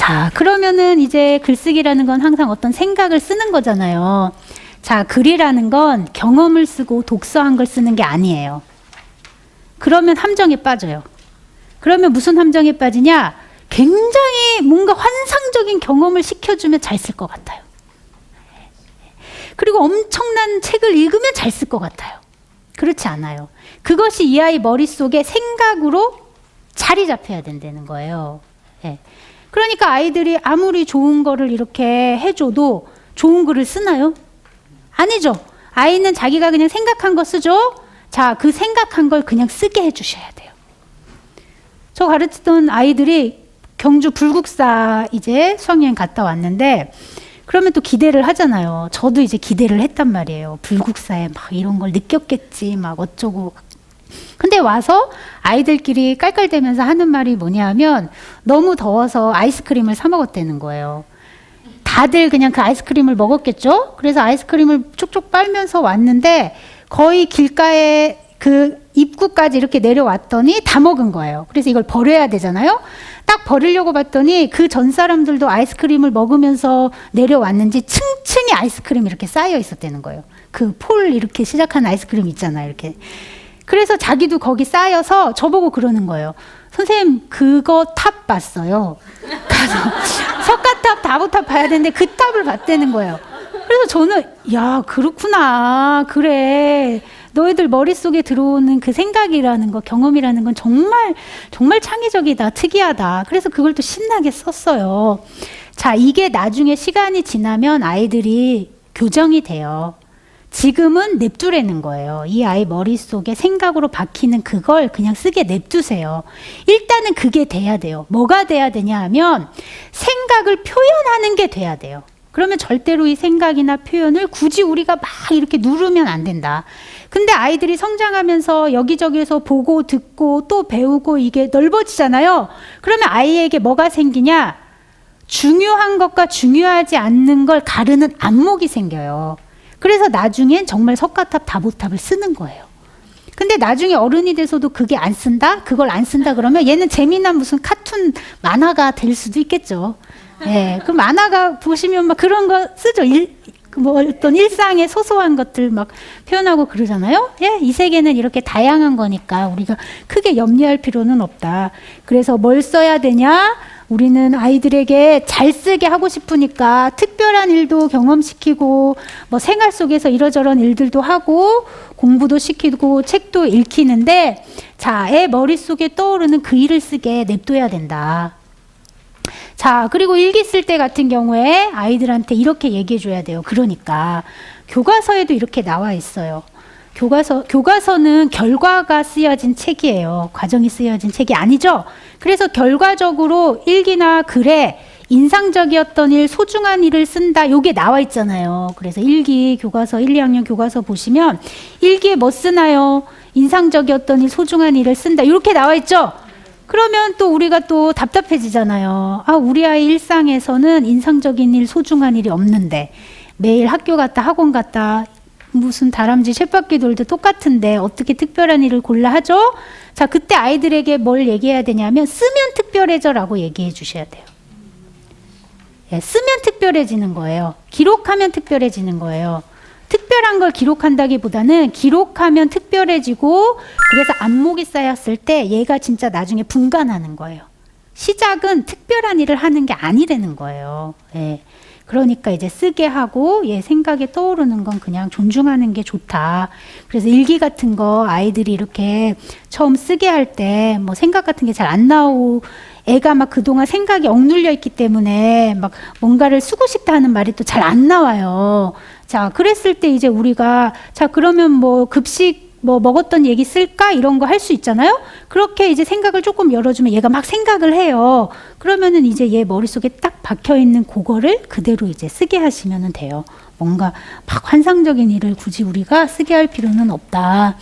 자, 그러면은 이제 글쓰기라는 건 항상 어떤 생각을 쓰는 거잖아요. 자, 글이라는 건 경험을 쓰고 독서한 걸 쓰는 게 아니에요. 그러면 함정에 빠져요. 그러면 무슨 함정에 빠지냐? 굉장히 뭔가 환상적인 경험을 시켜주면 잘 쓸 것 같아요. 그리고 엄청난 책을 읽으면 잘 쓸 것 같아요. 그렇지 않아요. 그것이 이 아이 머릿속에 생각으로 자리 잡혀야 된다는 거예요. 예. 그러니까 아이들이 아무리 좋은 거를 이렇게 해줘도 좋은 글을 쓰나요? 아니죠. 아이는 자기가 그냥 생각한 거 쓰죠. 자, 그 생각한 걸 그냥 쓰게 해주셔야 돼요. 저 가르치던 아이들이 경주 불국사 이제 수학여행 갔다 왔는데 그러면 또 기대를 하잖아요. 저도 이제 기대를 했단 말이에요. 불국사에 막 이런 걸 느꼈겠지, 막 어쩌고. 근데 와서 아이들끼리 깔깔대면서 하는 말이 뭐냐 하면 너무 더워서 아이스크림을 사 먹었다는 거예요. 다들 그냥 그 아이스크림을 먹었겠죠? 그래서 아이스크림을 쪽쪽 빨면서 왔는데 거의 길가에 그 입구까지 이렇게 내려왔더니 다 먹은 거예요. 그래서 이걸 버려야 되잖아요. 딱 버리려고 봤더니 그 전 사람들도 아이스크림을 먹으면서 내려왔는지 층층이 아이스크림이 이렇게 쌓여 있었다는 거예요. 그 폴 이렇게 시작한 아이스크림 있잖아요. 이렇게. 그래서 자기도 거기 쌓여서 저보고 그러는 거예요. 선생님 그거 탑 봤어요. 가서 석가탑, 다보탑 봐야 되는데 그 탑을 봤다는 거예요. 그래서 저는 야 그렇구나. 그래. 너희들 머릿속에 들어오는 그 생각이라는 거, 경험이라는 건 정말 정말 창의적이다, 특이하다. 그래서 그걸 또 신나게 썼어요. 자, 이게 나중에 시간이 지나면 아이들이 교정이 돼요. 지금은 냅두라는 거예요. 이 아이 머릿속에 생각으로 박히는 그걸 그냥 쓰게 냅두세요. 일단은 그게 돼야 돼요. 뭐가 돼야 되냐 하면 생각을 표현하는 게 돼야 돼요. 그러면 절대로 이 생각이나 표현을 굳이 우리가 막 이렇게 누르면 안 된다. 근데 아이들이 성장하면서 여기저기에서 보고 듣고 또 배우고 이게 넓어지잖아요. 그러면 아이에게 뭐가 생기냐? 중요한 것과 중요하지 않는 걸 가르는 안목이 생겨요. 그래서 나중엔 정말 석가탑, 다보탑을 쓰는 거예요. 근데 나중에 어른이 돼서도 그게 안 쓴다? 그걸 안 쓴다 그러면 얘는 재미난 무슨 카툰 만화가 될 수도 있겠죠. 예, 그 만화가 보시면 막 그런 거 쓰죠. 뭐 어떤 일상의 소소한 것들 막 표현하고 그러잖아요. 예, 이 세계는 이렇게 다양한 거니까 우리가 크게 염려할 필요는 없다. 그래서 뭘 써야 되냐? 우리는 아이들에게 잘 쓰게 하고 싶으니까 특별한 일도 경험시키고 뭐 생활 속에서 이러저런 일들도 하고 공부도 시키고 책도 읽히는데 자, 애 머릿속에 떠오르는 그 일을 쓰게 냅둬야 된다. 자, 그리고 일기 쓸 때 같은 경우에 아이들한테 이렇게 얘기해 줘야 돼요. 그러니까 교과서에도 이렇게 나와 있어요. 교과서는 결과가 쓰여진 책이에요. 과정이 쓰여진 책이 아니죠. 그래서 결과적으로 일기나 글에 인상적이었던 일, 소중한 일을 쓴다. 요게 나와 있잖아요. 그래서 일기, 교과서, 1, 2학년 교과서 보시면 일기에 뭐 쓰나요? 인상적이었던 일, 소중한 일을 쓴다. 이렇게 나와 있죠. 그러면 또 우리가 또 답답해지잖아요. 아, 우리 아이 일상에서는 인상적인 일, 소중한 일이 없는데 매일 학교 갔다 학원 갔다 무슨 다람쥐 쳇바퀴 돌도 똑같은데 어떻게 특별한 일을 골라 하죠? 자, 그때 아이들에게 뭘 얘기해야 되냐면 쓰면 특별해져라고 얘기해 주셔야 돼요. 예, 쓰면 특별해지는 거예요. 기록하면 특별해지는 거예요. 특별한 걸 기록한다기보다는 기록하면 특별해지고 그래서 안목이 쌓였을 때 얘가 진짜 나중에 분간하는 거예요. 시작은 특별한 일을 하는 게 아니라는 거예요. 예. 그러니까 이제 쓰게 하고 얘 생각에 떠오르는 건 그냥 존중하는 게 좋다. 그래서 일기 같은 거 아이들이 이렇게 처음 쓰게 할 때 뭐 생각 같은 게 잘 안 나오고 애가 막 그동안 생각이 억눌려 있기 때문에 막 뭔가를 쓰고 싶다 하는 말이 또 잘 안 나와요. 자, 그랬을 때 이제 우리가 자, 그러면 뭐 급식 뭐 먹었던 얘기 쓸까? 이런 거 할 수 있잖아요. 그렇게 이제 생각을 조금 열어주면 얘가 막 생각을 해요. 그러면은 이제 얘 머릿속에 딱 박혀있는 그거를 그대로 이제 쓰게 하시면 돼요. 뭔가 막 환상적인 일을 굳이 우리가 쓰게 할 필요는 없다.